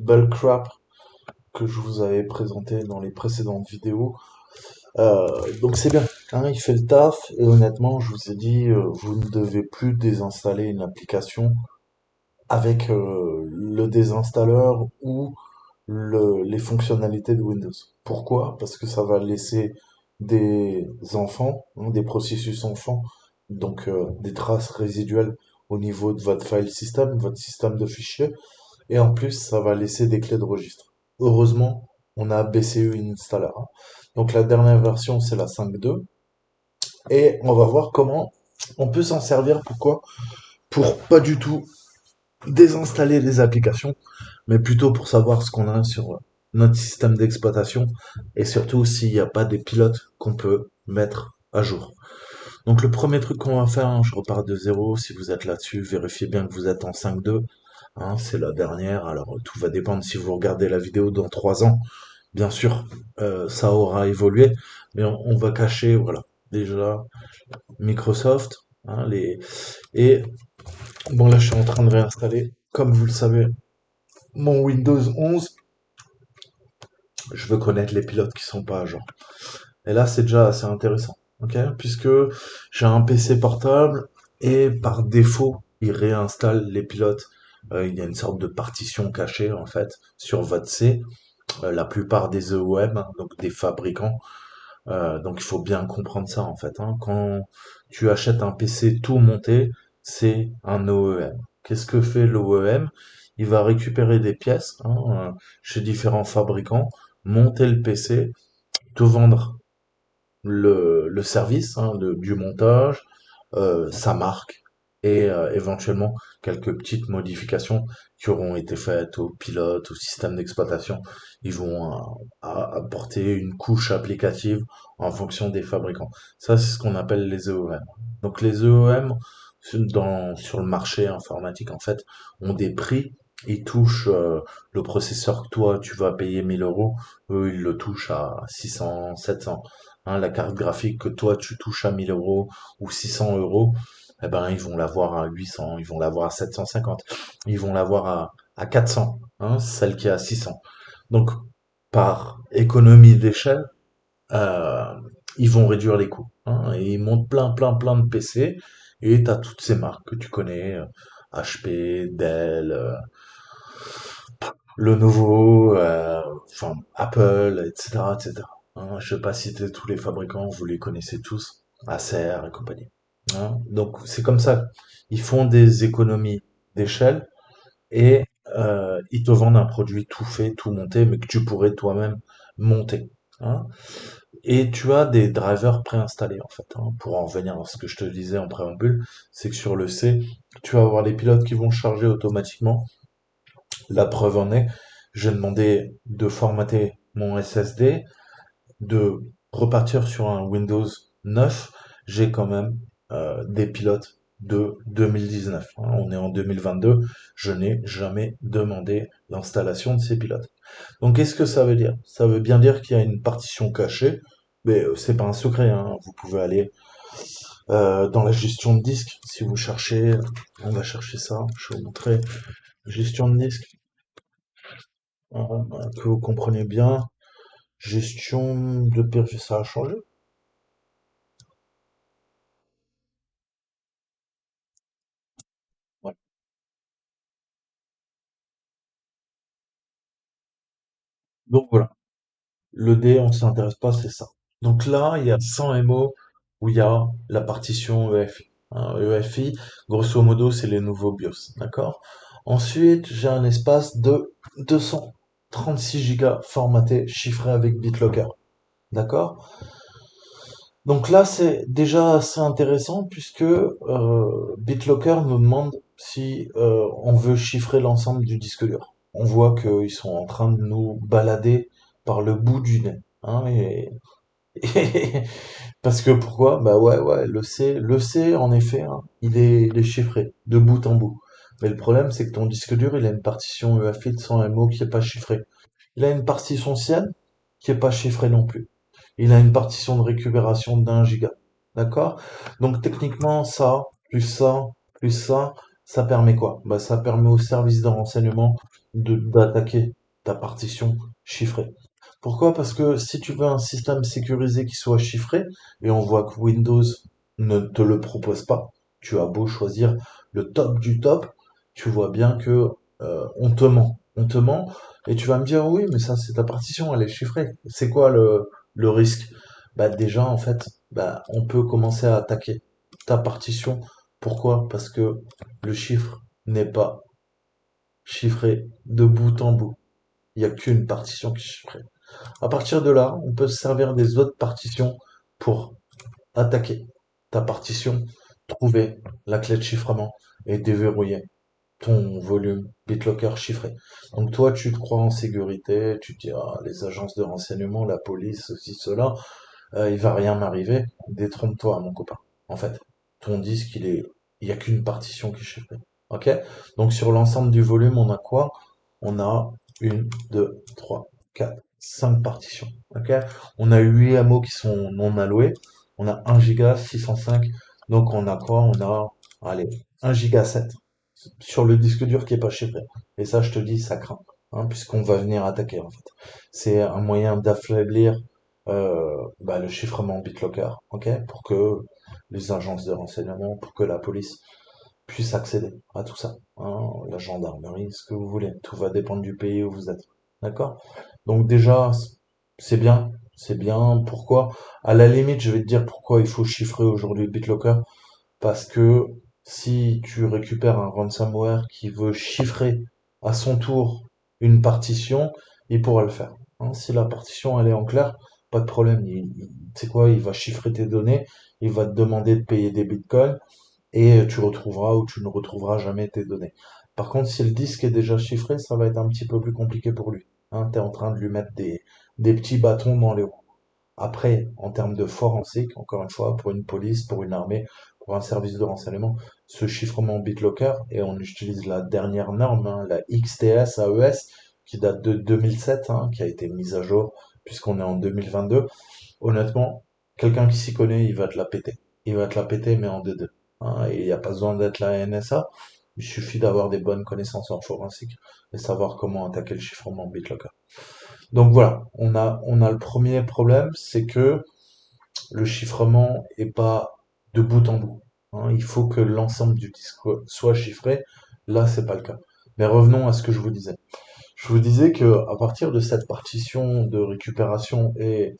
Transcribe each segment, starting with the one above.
bulk wrap que je vous avais présenté dans les précédentes vidéos. Donc c'est bien, hein, il fait le taf et honnêtement, je vous ai dit, vous ne devez plus désinstaller une application avec le désinstalleur ou les fonctionnalités de Windows. Pourquoi? Parce que ça va laisser des enfants, hein, des processus enfants, donc des traces résiduelles au niveau de votre file system, votre système de fichiers, et en plus ça va laisser des clés de registre. Heureusement, on a BCE Installer, hein. Donc la dernière version c'est la 5.2 et on va voir comment on peut s'en servir. Pourquoi? Pour pas du tout désinstaller les applications, mais plutôt pour savoir ce qu'on a sur notre système d'exploitation et surtout s'il n'y a pas des pilotes qu'on peut mettre à jour. Donc le premier truc qu'on va faire, hein, je repars de zéro, si vous êtes là-dessus, vérifiez bien que vous êtes en 5.2, hein, c'est la dernière, alors tout va dépendre si vous regardez la vidéo dans 3 ans, bien sûr, ça aura évolué, mais on va cacher, voilà, déjà Microsoft, hein, et bon là je suis en train de réinstaller, comme vous le savez, mon Windows 11, je veux connaître les pilotes qui sont pas à jour. Et là, c'est déjà assez intéressant, ok? Puisque j'ai un PC portable et par défaut, il réinstalle les pilotes. Il y a une sorte de partition cachée en fait sur votre C. La plupart des EOM, hein, donc des fabricants. Donc il faut bien comprendre ça en fait, hein. Quand tu achètes un PC tout monté, c'est un OEM. Qu'est-ce que fait l'OEM? Il va récupérer des pièces, hein, chez différents fabricants, monter le PC, te vendre le service, hein, du montage, sa marque et éventuellement quelques petites modifications qui auront été faites au pilote, au système d'exploitation. Ils vont apporter une couche applicative en fonction des fabricants. Ça, c'est ce qu'on appelle les EOM. Donc les EOM sur le marché informatique, en fait, ont des prix. Ils touchent le processeur que toi, tu vas payer 1 000 euros, eux, ils le touchent à 600, 700. Hein, la carte graphique que toi, tu touches à 1 000 euros ou 600 euros, eh ben, ils vont l'avoir à 800, ils vont l'avoir à 750, ils vont l'avoir à 400, hein, celle qui est à 600. Donc, par économie d'échelle, euh, ils vont réduire les coûts, hein, et ils montent plein de PC, et tu as toutes ces marques que tu connais, HP, Dell, Lenovo, enfin, Apple, etc., etc. Hein, je vais pas citer tous les fabricants, vous les connaissez tous, Acer et compagnie. Hein. Donc c'est comme ça. Ils font des économies d'échelle et ils te vendent un produit tout fait, tout monté, mais que tu pourrais toi-même monter. Hein. Et tu as des drivers préinstallés en fait. Hein. Pour en revenir à ce que je te disais en préambule, c'est que sur le C, tu vas avoir les pilotes qui vont charger automatiquement. La preuve en est, j'ai demandé de formater mon SSD, de repartir sur un Windows 9, j'ai quand même des pilotes de 2019. Hein. On est en 2022, je n'ai jamais demandé l'installation de ces pilotes. Donc qu'est-ce que ça veut dire? Ça veut bien dire qu'il y a une partition cachée, mais c'est pas un secret, hein. Vous pouvez aller dans la gestion de disque, si vous cherchez, on va chercher ça, je vais vous montrer, gestion de disque, que vous compreniez bien, gestion de période, ça a changé. Ouais. Donc voilà. Le D, on s'intéresse pas, c'est ça. Donc là, il y a 100 MO où il y a la partition EFI. Hein, EFI, grosso modo, c'est les nouveaux BIOS, d'accord? Ensuite, j'ai un espace de 236 Go formaté, chiffré avec BitLocker, d'accord? Donc là, c'est déjà assez intéressant puisque BitLocker nous demande si on veut chiffrer l'ensemble du disque dur. On voit qu'ils sont en train de nous balader par le bout du nez. Hein, parce que pourquoi? Bah ouais, le C en effet, hein, il est chiffré de bout en bout. Mais le problème, c'est que ton disque dur, il a une partition EAFI de 100 MO qui est pas chiffrée. Il a une partition SIEM qui est pas chiffrée non plus. Il a une partition de récupération d'1 giga. D'accord? Donc techniquement, ça, plus ça, plus ça permet quoi? Bah ça permet au service de renseignement d'attaquer ta partition chiffrée. Pourquoi? Parce que si tu veux un système sécurisé qui soit chiffré, et on voit que Windows ne te le propose pas, tu as beau choisir le top du top, tu vois bien que on te ment. On te ment, et tu vas me dire oui, mais ça c'est ta partition, elle est chiffrée. C'est quoi le risque? Bah déjà en fait, bah on peut commencer à attaquer ta partition. Pourquoi? Parce que le chiffre n'est pas chiffré de bout en bout. Il n'y a qu'une partition qui est chiffrée. À partir de là, on peut se servir des autres partitions pour attaquer ta partition, trouver la clé de chiffrement et déverrouiller ton volume BitLocker chiffré. Donc toi, tu te crois en sécurité, tu te dis, ah, les agences de renseignement, la police, ceci, cela, il va rien m'arriver. Détrompe-toi, mon copain. En fait, ton disque, il y a qu'une partition qui est chiffrée. Ok? Donc sur l'ensemble du volume, on a quoi? On a une, deux, trois, quatre, cinq partitions. Ok? On a 8 hameaux qui sont non alloués. On a 1 giga, 605. Donc on a quoi? On a, allez, 1 giga 7 sur le disque dur qui est pas chiffré. Et ça, je te dis, ça craint, hein, puisqu'on va venir attaquer en fait. C'est un moyen d'affaiblir bah, le chiffrement BitLocker, ok, pour que les agences de renseignement, pour que la police puisse accéder à tout ça, hein, la gendarmerie, ce que vous voulez. Tout va dépendre du pays où vous êtes, d'accord? Donc déjà, c'est bien, c'est bien. Pourquoi? À la limite, je vais te dire pourquoi il faut chiffrer aujourd'hui BitLocker. Parce que si tu récupères un ransomware qui veut chiffrer à son tour une partition, il pourra le faire, hein. Si la partition elle est en clair, pas de problème. Tu sais quoi, il va chiffrer tes données, il va te demander de payer des bitcoins et tu retrouveras ou tu ne retrouveras jamais tes données. Par contre, si le disque est déjà chiffré, ça va être un petit peu plus compliqué pour lui, hein. Tu es en train de lui mettre des petits bâtons dans les roues. Après, en termes de forensique, encore une fois, pour une police, pour une armée, pour un service de renseignement, ce chiffrement BitLocker, et on utilise la dernière norme, hein, la XTS AES, qui date de 2007, hein, qui a été mise à jour puisqu'on est en 2022. Honnêtement, quelqu'un qui s'y connaît, il va te la péter. Il va te la péter, mais en deux-deux, hein, et il n'y a pas besoin d'être la NSA. Il suffit d'avoir des bonnes connaissances en forensique et savoir comment attaquer le chiffrement BitLocker. Donc voilà, on a le premier problème, c'est que le chiffrement est pas de bout en bout, hein. Il faut que l'ensemble du disque soit chiffré. Là, c'est pas le cas. Mais revenons à ce que je vous disais. Je vous disais que à partir de cette partition de récupération et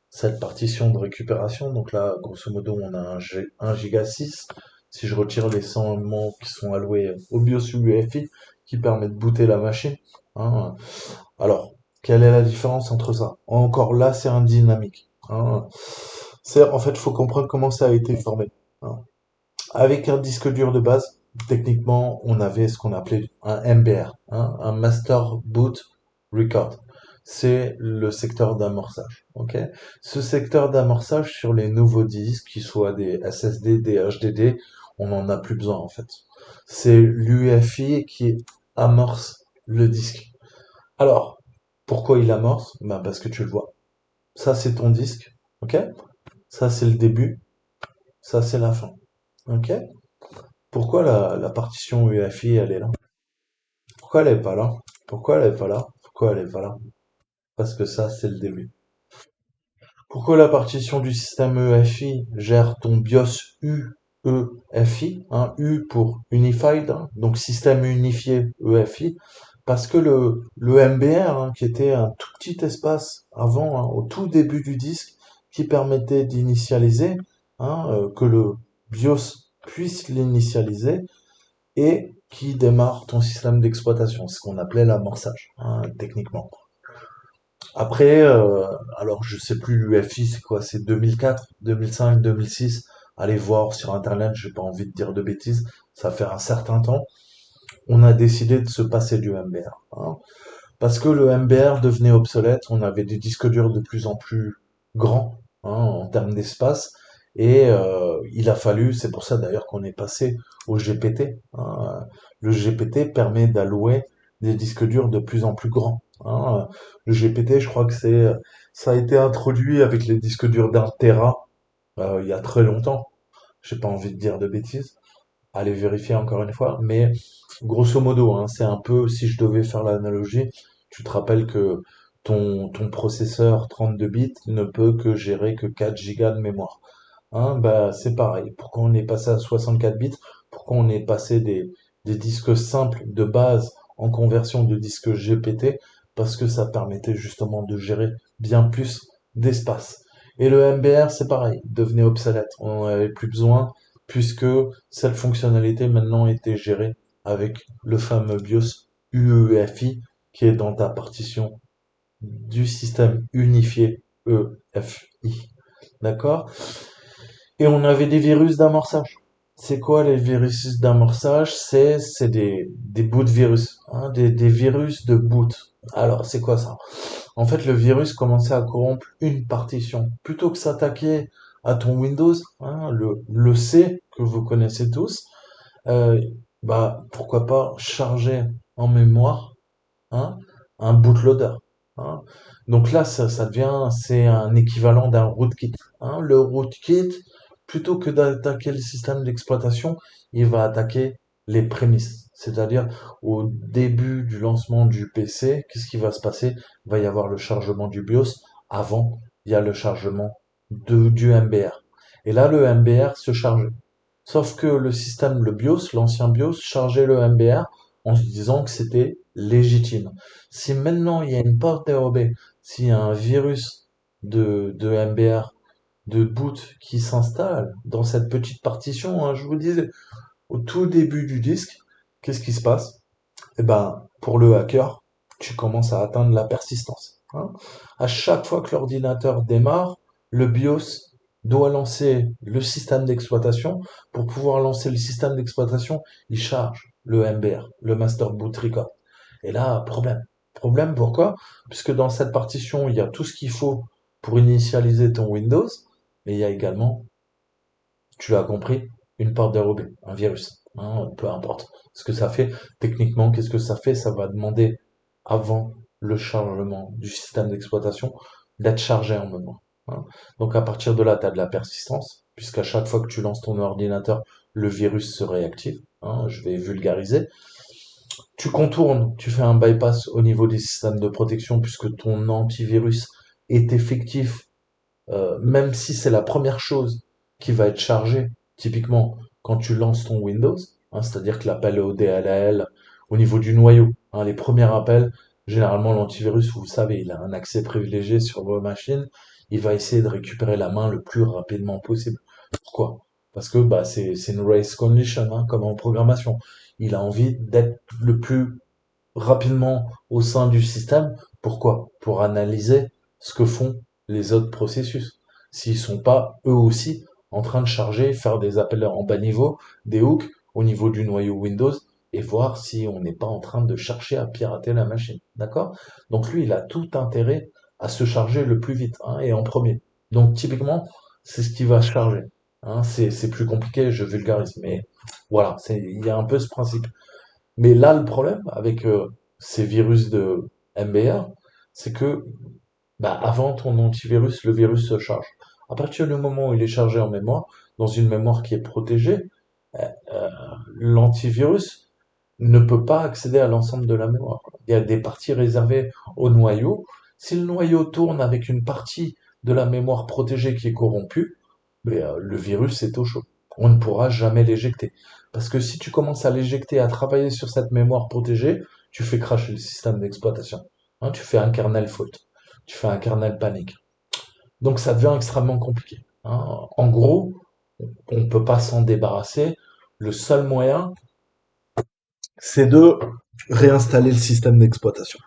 cette partition de récupération, donc là, grosso modo, on a un giga 6. Si je retire les 100 mots qui sont alloués au BIOS UEFI, qui permet de booter la machine, hein. Alors, quelle est la différence entre ça? Encore là, c'est un dynamique, hein. En fait, il faut comprendre comment ça a été formé, hein. Avec un disque dur de base, techniquement, on avait ce qu'on appelait un MBR, hein, un Master Boot Record. C'est le secteur d'amorçage, ok? Ce secteur d'amorçage sur les nouveaux disques, qu'ils soient des SSD, des HDD, on n'en a plus besoin en fait. C'est l'UEFI qui amorce le disque. Alors, pourquoi il amorce? Ben parce que tu le vois. Ça, c'est ton disque, ok? Ça, c'est le début. Ça, c'est la fin, ok? Pourquoi la partition UEFI, elle est là? Pourquoi elle est pas là? Pourquoi elle est pas là? Pourquoi elle est pas là? Parce que ça, c'est le début. Pourquoi la partition du système EFI gère ton BIOS UEFI, hein, U pour Unified, hein, donc système unifié EFI, parce que le MBR, hein, qui était un tout petit espace avant, hein, au tout début du disque, qui permettait d'initialiser, hein, que le BIOS puisse l'initialiser, et qui démarre ton système d'exploitation, ce qu'on appelait l'amorçage, hein, techniquement. Après, alors je sais plus l'UFI, c'est quoi? C'est 2004, 2005, 2006. Allez voir sur Internet, j'ai pas envie de dire de bêtises. Ça fait un certain temps. On a décidé de se passer du MBR, hein. Parce que le MBR devenait obsolète, on avait des disques durs de plus en plus grands, hein, en termes d'espace, et il a fallu, c'est pour ça d'ailleurs qu'on est passé au GPT, hein. Le GPT permet d'allouer des disques durs de plus en plus grands, hein. Le GPT, je crois que ça a été introduit avec les disques durs d'1 Tera il y a très longtemps. J'ai pas envie de dire de bêtises. aller vérifier encore une fois, mais grosso modo, hein, c'est un peu, si je devais faire l'analogie, tu te rappelles que ton processeur 32 bits ne peut que gérer que 4 gigas de mémoire. Hein, bah, c'est pareil. Pourquoi on est passé à 64 bits? Pourquoi on est passé des disques simples de base en conversion de disques GPT? Parce que ça permettait justement de gérer bien plus d'espace. Et le MBR, c'est pareil, devenait obsolète. On n'en avait plus besoin puisque cette fonctionnalité maintenant était gérée avec le fameux BIOS UEFI qui est dans ta partition du système unifié EFI. D'accord? Et on avait des virus d'amorçage. C'est quoi les virus d'amorçage? C'est des bouts de virus, hein, des virus de boot. Alors, c'est quoi ça? En fait, le virus commençait à corrompre une partition. Plutôt que s'attaquer à ton Windows, hein, le C que vous connaissez tous, euh, bah pourquoi pas charger en mémoire, hein, un bootloader, hein. Donc là, ça devient, c'est un équivalent d'un rootkit, hein. Le rootkit, plutôt que d'attaquer le système d'exploitation, il va attaquer les prémices. C'est-à-dire, au début du lancement du PC, qu'est-ce qui va se passer? Il va y avoir le chargement du BIOS. Avant, il y a le chargement du MBR. Et là, le MBR se charge. Sauf que le système, le BIOS, l'ancien BIOS, chargeait le MBR en se disant que c'était légitime. Si maintenant il y a une porte dérobée, s'il y a un virus de MBR, de boot qui s'installe dans cette petite partition, hein, je vous disais, au tout début du disque, qu'est-ce qui se passe? Eh ben, pour le hacker, tu commences à atteindre la persistance, hein. À chaque fois que l'ordinateur démarre, le BIOS doit lancer le système d'exploitation. Pour pouvoir lancer le système d'exploitation, il charge le MBR, le Master Boot Record. Et là, problème. Problème, pourquoi? Puisque dans cette partition, il y a tout ce qu'il faut pour initialiser ton Windows, mais il y a également, tu l'as compris, une porte dérobée, un virus, hein, peu importe ce que ça fait. Techniquement, qu'est-ce que ça fait? Ça va demander, avant le chargement du système d'exploitation, d'être chargé en mémoire, hein. Donc à partir de là, tu as de la persistance, puisqu'à chaque fois que tu lances ton ordinateur, le virus se réactive, hein, je vais vulgariser. Tu contournes, tu fais un bypass au niveau des systèmes de protection, puisque ton antivirus est effectif, même si c'est la première chose qui va être chargée, typiquement quand tu lances ton Windows, hein, c'est-à-dire que l'appel au DLL, au niveau du noyau, hein, les premiers appels, généralement l'antivirus, vous savez, il a un accès privilégié sur vos machines, il va essayer de récupérer la main le plus rapidement possible. Pourquoi? Parce que bah, c'est une race condition, hein, comme en programmation. Il a envie d'être le plus rapidement au sein du système. Pourquoi? Pour analyser ce que font les autres processus. S'ils sont pas eux aussi en train de charger, faire des appels en bas niveau, des hooks au niveau du noyau Windows et voir si on n'est pas en train de chercher à pirater la machine. D'accord? Donc lui, il a tout intérêt à se charger le plus vite, hein, et en premier. Donc typiquement, c'est ce qui va se charger. Hein, c'est plus compliqué, je vulgarise, mais voilà, il y a un peu ce principe. Mais là, le problème avec ces virus de MBR, c'est que bah, avant ton antivirus, le virus se charge. À partir du moment où il est chargé en mémoire, dans une mémoire qui est protégée, euh, euh, l'antivirus ne peut pas accéder à l'ensemble de la mémoire. Il y a des parties réservées au noyau. Si le noyau tourne avec une partie de la mémoire protégée qui est corrompue, mais, le virus est au chaud. On ne pourra jamais l'éjecter. Parce que si tu commences à l'éjecter, à travailler sur cette mémoire protégée, tu fais cracher le système d'exploitation. Hein, tu fais un kernel fault. Tu fais un kernel panique. Donc ça devient extrêmement compliqué, hein. En gros, on ne peut pas s'en débarrasser. Le seul moyen, c'est de réinstaller le système d'exploitation,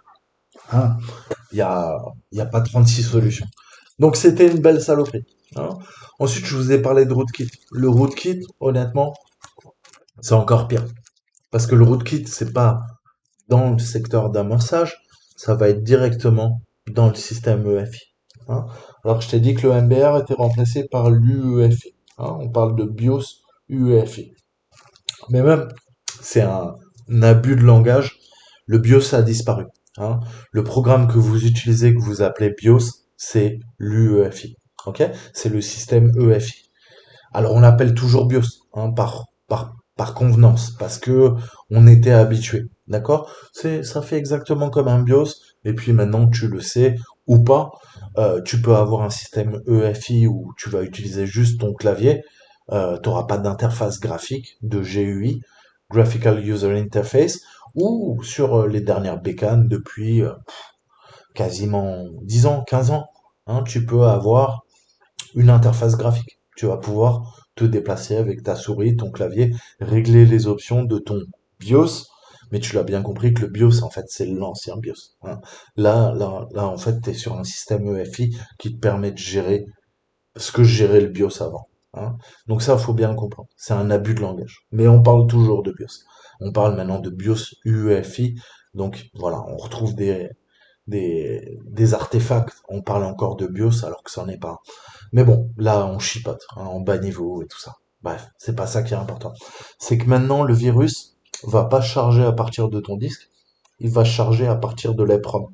hein. Il y a, il y a pas 36 solutions. Donc c'était une belle saloperie, hein. Ensuite, je vous ai parlé de rootkit. Le rootkit, honnêtement, c'est encore pire. Parce que le rootkit, c'est pas dans le secteur d'amorçage, ça va être directement dans le système EFI, hein. Alors je t'ai dit que le MBR était remplacé par l'UEFI, hein. On parle de BIOS UEFI. Mais même, c'est un abus de langage. Le BIOS a disparu, hein. Le programme que vous utilisez, que vous appelez BIOS, c'est l'UEFI. Ok? C'est le système EFI. Alors on l'appelle toujours BIOS, hein, par convenance, parce que on était habitué, d'accord? Ça fait exactement comme un BIOS, et puis maintenant tu le sais ou pas, tu peux avoir un système EFI où tu vas utiliser juste ton clavier, tu n'auras pas d'interface graphique de GUI, Graphical User Interface, ou sur les dernières bécanes depuis quasiment 10 ans, 15 ans, hein, tu peux avoir une interface graphique. Tu vas pouvoir te déplacer avec ta souris, ton clavier, régler les options de ton BIOS. Mais tu l'as bien compris que le BIOS, en fait, c'est l'ancien BIOS, hein. Là, en fait, tu es sur un système EFI qui te permet de gérer ce que gérait le BIOS avant, hein. Donc ça, faut bien le comprendre. C'est un abus de langage. Mais on parle toujours de BIOS. On parle maintenant de BIOS UEFI. Donc voilà, on retrouve des artefacts. On parle encore de BIOS alors que ça n'en est pas un. Mais bon, là, on chipote, hein, en bas niveau et tout ça. Bref, c'est pas ça qui est important. C'est que maintenant, le virus va pas charger à partir de ton disque, il va charger à partir de l'EPROM.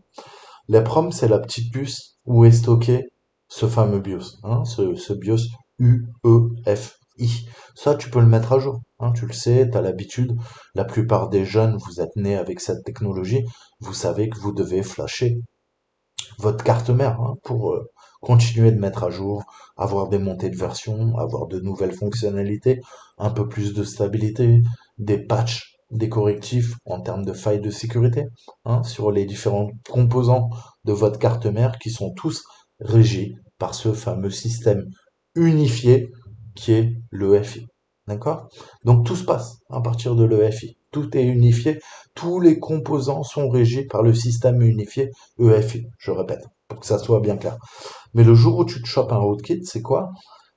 L'EPROM, c'est la petite puce où est stocké ce fameux BIOS, hein, ce BIOS UEFI. Ça, tu peux le mettre à jour, hein, tu le sais, tu as l'habitude. La plupart des jeunes, vous êtes nés avec cette technologie, vous savez que vous devez flasher votre carte mère, hein, pour continuer de mettre à jour, avoir des montées de version, avoir de nouvelles fonctionnalités, un peu plus de stabilité, des patchs, des correctifs en termes de failles de sécurité, hein, sur les différents composants de votre carte mère qui sont tous régis par ce fameux système unifié qui est l'EFI. D'accord? Donc tout se passe à partir de l'EFI. Tout est unifié, tous les composants sont régis par le système unifié EFI, je répète, pour que ça soit bien clair. Mais le jour où tu te chopes un rootkit, c'est quoi?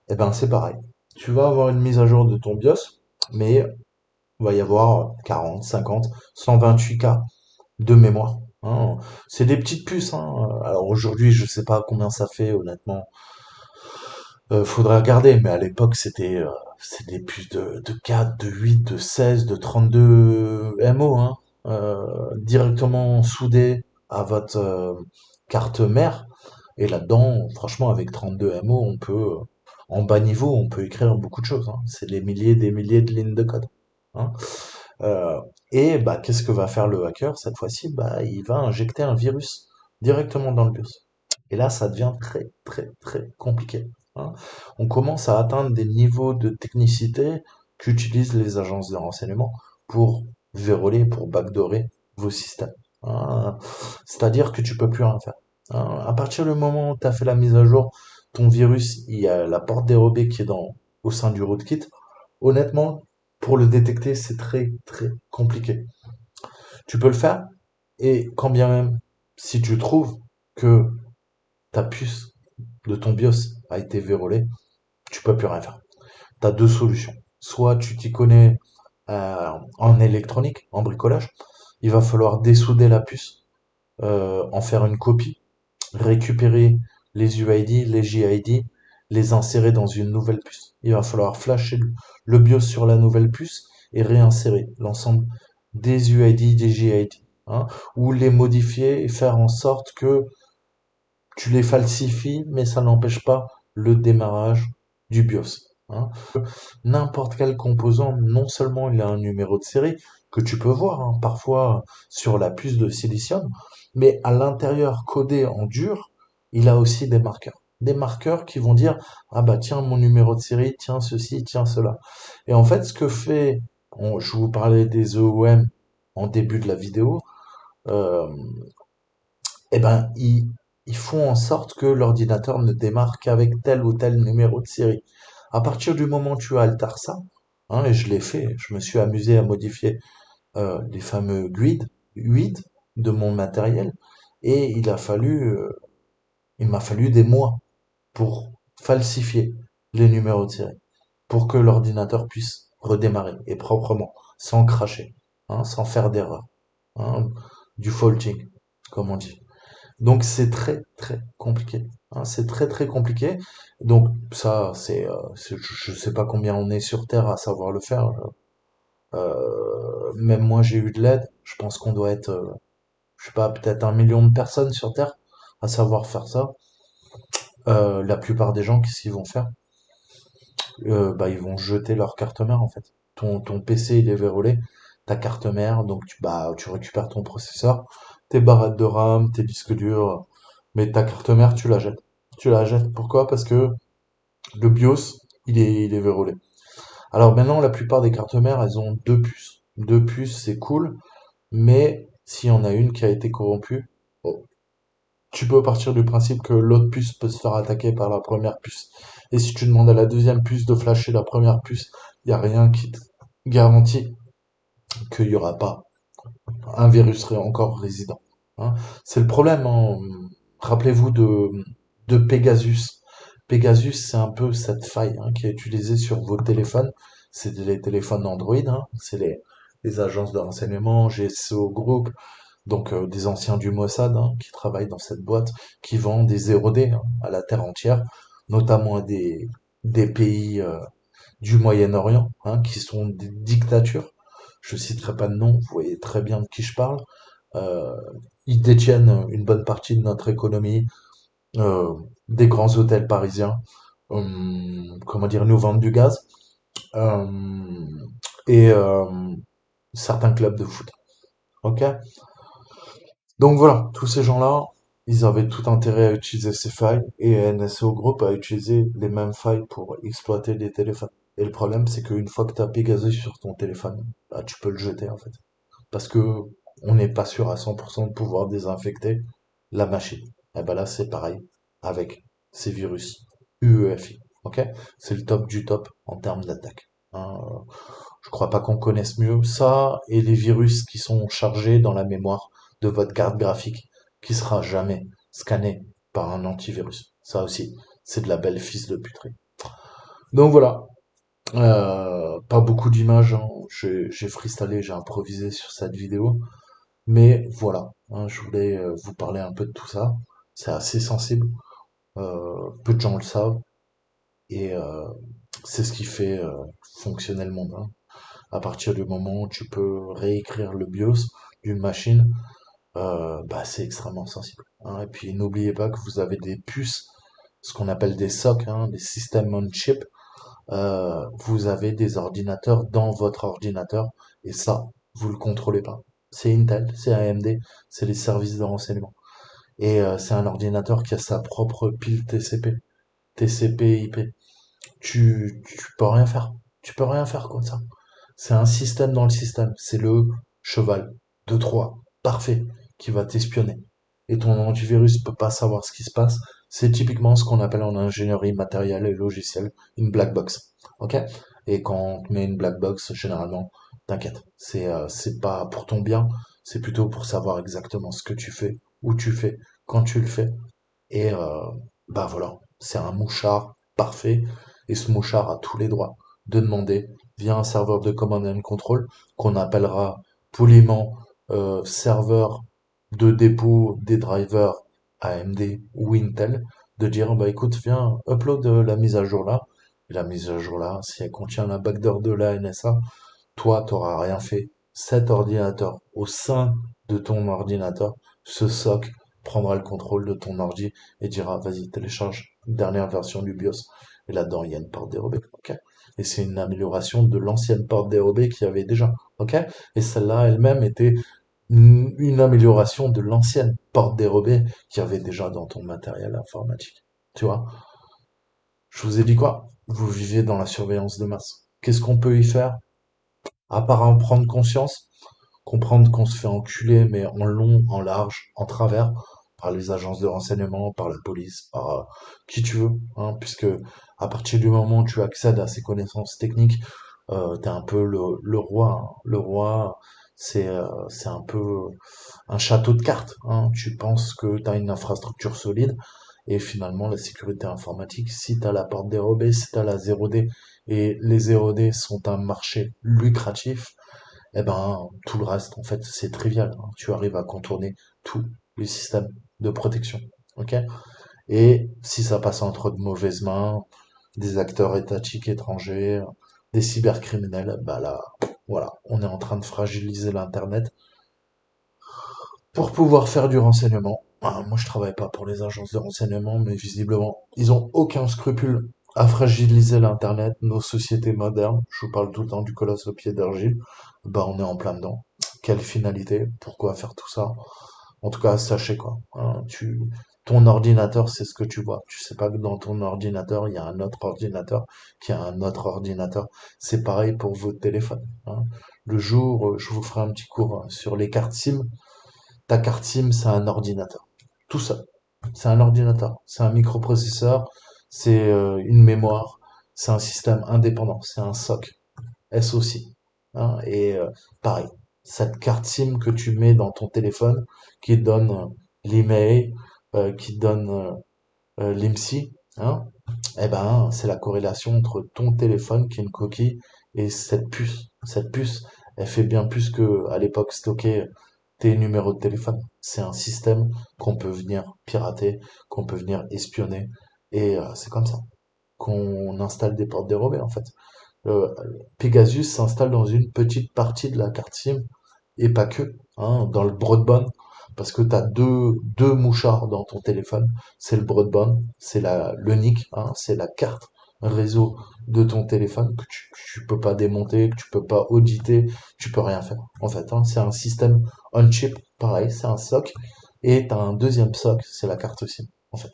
Eh ben, c'est pareil. Tu vas avoir une mise à jour de ton BIOS, mais il va y avoir 40, 50, 128 K de mémoire, hein. C'est des petites puces, hein. Alors aujourd'hui, je sais pas combien ça fait, honnêtement. Faudrait regarder, mais à l'époque, c'est des puces de 4, de 8, de 16, de 32 MO, hein, directement soudées à votre carte mère. Et là-dedans, franchement, avec 32 MO, en bas niveau, on peut écrire beaucoup de choses, hein. C'est des milliers de lignes de code, hein. Euh, et bah, qu'est-ce que va faire le hacker cette fois-ci? Bah, il va injecter un virus directement dans le BIOS. Et là, ça devient très, très, très compliqué, hein. On commence à atteindre des niveaux de technicité qu'utilisent les agences de renseignement pour verrouiller, pour backdoorer vos systèmes, hein. C'est-à-dire que tu peux plus rien faire, hein. À partir du moment où tu as fait la mise à jour, ton virus, il y a la porte dérobée qui est au sein du rootkit. Honnêtement, pour le détecter, c'est très, très compliqué. Tu peux le faire, et quand bien même, si tu trouves que ta puce de ton BIOS a été vérolée, tu peux plus rien faire. Tu as deux solutions. Soit tu t'y connais en électronique, en bricolage, il va falloir dessouder la puce, en faire une copie, récupérer les UID, les JID, les insérer dans une nouvelle puce. Il va falloir flasher le BIOS sur la nouvelle puce et réinsérer l'ensemble des UID, des JID, hein, ou les modifier et faire en sorte que tu les falsifies, mais ça n'empêche pas le démarrage du BIOS, hein. N'importe quel composant, non seulement il a un numéro de série que tu peux voir, hein, parfois sur la puce de silicium, mais à l'intérieur, codé en dur, il a aussi des marqueurs. Des marqueurs qui vont dire, ah bah tiens, mon numéro de série, tiens ceci, tiens cela. Et en fait, ce que fait, je vous parlais des EOM en début de la vidéo, euh, eh ben, ils font en sorte que l'ordinateur ne démarre qu'avec tel ou tel numéro de série. À partir du moment où tu altères ça, hein, et je l'ai fait, je me suis amusé à modifier les fameux GUID de mon matériel, et il m'a fallu des mois pour falsifier les numéros de série, pour que l'ordinateur puisse redémarrer, et proprement, sans cracher, hein, sans faire d'erreur, hein, du faulting, comme on dit. Donc c'est très très compliqué, hein, c'est très très compliqué. Donc ça, je sais pas combien on est sur Terre à savoir le faire. Même moi j'ai eu de l'aide. Je pense qu'on doit être, je sais pas, peut-être 1 million de personnes sur Terre à savoir faire ça. La plupart des gens, qu'est-ce qu'ils vont faire? Bah ils vont jeter leur carte mère en fait. ton PC il est verrouillé, ta carte mère, donc tu récupères ton processeur, tes barrettes de RAM, tes disques durs, mais ta carte mère, tu la jettes. Tu la jettes. Pourquoi? Parce que le BIOS, il est verrouillé. Alors maintenant, la plupart des cartes mères, elles ont deux puces. Deux puces, c'est cool, mais s'il y en a une qui a été corrompue, oh, tu peux partir du principe que l'autre puce peut se faire attaquer par la première puce. Et si tu demandes à la deuxième puce de flasher la première puce, il n'y a rien qui te garantit qu'il n'y aura pas un virus encore résident. Hein. C'est le problème. Hein. Rappelez-vous de Pegasus. Pegasus, c'est un peu cette faille qui est utilisée sur vos téléphones. C'est les téléphones Android, c'est les agences de renseignement, GSO Group, donc des anciens du Mossad qui travaillent dans cette boîte, qui vendent des 0D à la terre entière, notamment à des pays du Moyen-Orient, qui sont des dictatures. Je citerai pas de nom, vous voyez très bien de qui je parle. Euh, Ils détiennent une bonne partie de notre économie, euh, des grands hôtels parisiens, comment dire, nous vendent du gaz, euh, et certains clubs de foot. Ok? Donc voilà, tous ces gens-là, ils avaient tout intérêt à utiliser ces failles et NSO Group a utilisé les mêmes failles pour exploiter des téléphones. Et le problème, c'est qu'une fois que tu as Pegasus sur ton téléphone, bah, tu peux le jeter en fait. Parce que on n'est pas sûr à 100% de pouvoir désinfecter la machine. Et ben là, c'est pareil avec ces virus UEFI. Ok? C'est le top du top en termes d'attaque. Hein. Je crois pas qu'on connaisse mieux ça et les virus qui sont chargés dans la mémoire de votre carte graphique qui sera jamais scanné par un antivirus. Ça aussi, c'est de la belle fils de puterie. Donc voilà, pas beaucoup d'images, j'ai freestylé, j'ai improvisé sur cette vidéo, mais voilà, je voulais vous parler un peu de tout ça. C'est assez sensible, peu de gens le savent, et c'est ce qui fait fonctionner le monde. Hein. À partir du moment où tu peux réécrire le BIOS d'une machine, bah, c'est extrêmement sensible. Hein. Et puis n'oubliez pas que vous avez des puces, ce qu'on appelle des SoC, des System on Chip. Vous avez des ordinateurs dans votre ordinateur, et ça, vous le contrôlez pas. C'est Intel, c'est AMD, c'est les services de renseignement. Et c'est un ordinateur qui a sa propre pile TCP, TCP/IP. Tu peux rien faire. Tu peux rien faire comme ça. C'est un système dans le système. C'est le cheval de Troie parfait qui va t'espionner. Et ton antivirus peut pas savoir ce qui se passe. C'est typiquement ce qu'on appelle en ingénierie matérielle et logicielle une black box. Ok? Et quand on te met une black box, généralement, t'inquiète. C'est pas pour ton bien. C'est plutôt pour savoir exactement ce que tu fais, où tu fais, quand tu le fais. Et bah voilà, c'est un mouchard parfait. Et ce mouchard a tous les droits de demander via un serveur de command and control qu'on appellera poliment serveur de dépôt des drivers AMD ou Intel, de dire bah écoute, viens, upload la mise à jour là. Et la mise à jour là, si elle contient la backdoor de la NSA, toi, t'auras rien fait. Cet ordinateur, au sein de ton ordinateur, ce SOC prendra le contrôle de ton ordi et dira, vas-y, télécharge une dernière version du BIOS. Et là-dedans, il y a une porte dérobée, ok? Et c'est une amélioration de l'ancienne porte dérobée qu'il y avait déjà, ok? Et celle-là elle-même était une amélioration de l'ancienne porte dérobée qu'il y avait déjà dans ton matériel informatique. Tu vois? Je vous ai dit quoi? Vous vivez dans la surveillance de masse. Qu'est-ce qu'on peut y faire? À part en prendre conscience, comprendre qu'on se fait enculer, mais en long, en large, en travers, par les agences de renseignement, par la police, par qui tu veux, puisque à partir du moment où tu accèdes à ces connaissances techniques, t'es un peu le roi. Hein. Le roi, c'est un peu un château de cartes. Tu penses que tu as une infrastructure solide, et finalement, la sécurité informatique, si tu as la porte dérobée, si tu as la 0D, et les 0D sont un marché lucratif, eh ben, tout le reste, en fait, c'est trivial. Tu arrives à contourner tous les systèmes de protection. Ok? Et si ça passe entre de mauvaises mains, des acteurs étatiques étrangers, des cybercriminels, bah là, voilà, on est en train de fragiliser l'Internet pour pouvoir faire du renseignement. Moi, je travaille pas pour les agences de renseignement, mais visiblement, ils ont aucun scrupule a fragilisé l'Internet, nos sociétés modernes. Je vous parle tout le temps du colosse au pied d'argile. Bah, on est en plein dedans. Quelle finalité? Pourquoi faire tout ça? En tout cas, sachez quoi. Hein, ton ordinateur, c'est ce que tu vois. Tu sais pas que dans ton ordinateur, il y a un autre ordinateur qui a un autre ordinateur. C'est pareil pour votre téléphone. Hein. Le jour, je vous ferai un petit cours sur les cartes SIM. Ta carte SIM, c'est un ordinateur. Tout ça. C'est un ordinateur. C'est un microprocesseur. C'est une mémoire. C'est un système indépendant. C'est un SOC. SOC. Hein. Et pareil, cette carte SIM que tu mets dans ton téléphone, qui te donne l'email, qui te donne l'IMSI, hein, eh ben, c'est la corrélation entre ton téléphone, qui est une coquille, et cette puce. Cette puce, elle fait bien plus que à l'époque stocker tes numéros de téléphone. C'est un système qu'on peut venir pirater, qu'on peut venir espionner, et c'est comme ça qu'on installe des portes dérobées en fait. Euh, Pegasus s'installe dans une petite partie de la carte SIM et pas que, hein, dans le broadband, parce que tu as deux mouchards dans ton téléphone. C'est le broadband, c'est le NIC, hein, c'est la carte réseau de ton téléphone que tu peux pas démonter, que tu peux pas auditer, tu peux rien faire. En fait, hein, c'est un système on-chip, pareil, c'est un SOC, et tu as un deuxième SOC, c'est la carte SIM, en fait.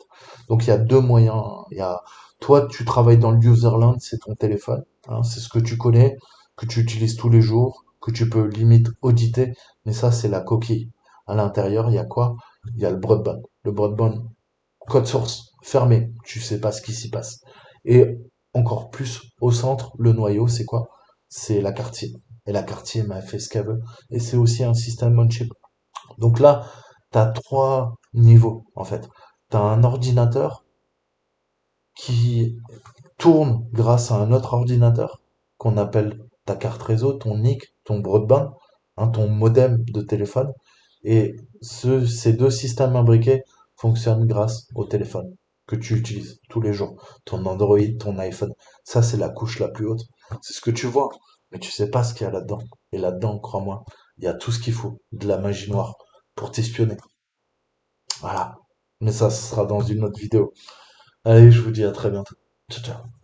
Donc il y a deux moyens. Il y a, toi, tu travailles dans le userland, c'est ton téléphone, hein, c'est ce que tu connais, que tu utilises tous les jours, que tu peux limite auditer, mais ça, c'est la coquille. À l'intérieur, il y a quoi? Il y a le broadband. Le broadband, code source, fermé. Tu sais pas ce qui s'y passe. Et encore plus au centre, le noyau, c'est quoi? C'est la carte SIM. Et la carte SIM, elle fait ce qu'elle veut. Et c'est aussi un système on-chip. Donc là, tu as trois niveaux, en fait. Tu as un ordinateur qui tourne grâce à un autre ordinateur qu'on appelle ta carte réseau, ton NIC, ton broadband, hein, ton modem de téléphone. Et ces deux systèmes imbriqués fonctionnent grâce au téléphone que tu utilises tous les jours. Ton Android, ton iPhone. Ça, c'est la couche la plus haute. C'est ce que tu vois. Mais tu sais pas ce qu'il y a là-dedans. Et là-dedans, crois-moi, il y a tout ce qu'il faut. De la magie noire pour t'espionner. Voilà. Mais ça, ce sera dans une autre vidéo. Allez, je vous dis à très bientôt. Ciao, ciao.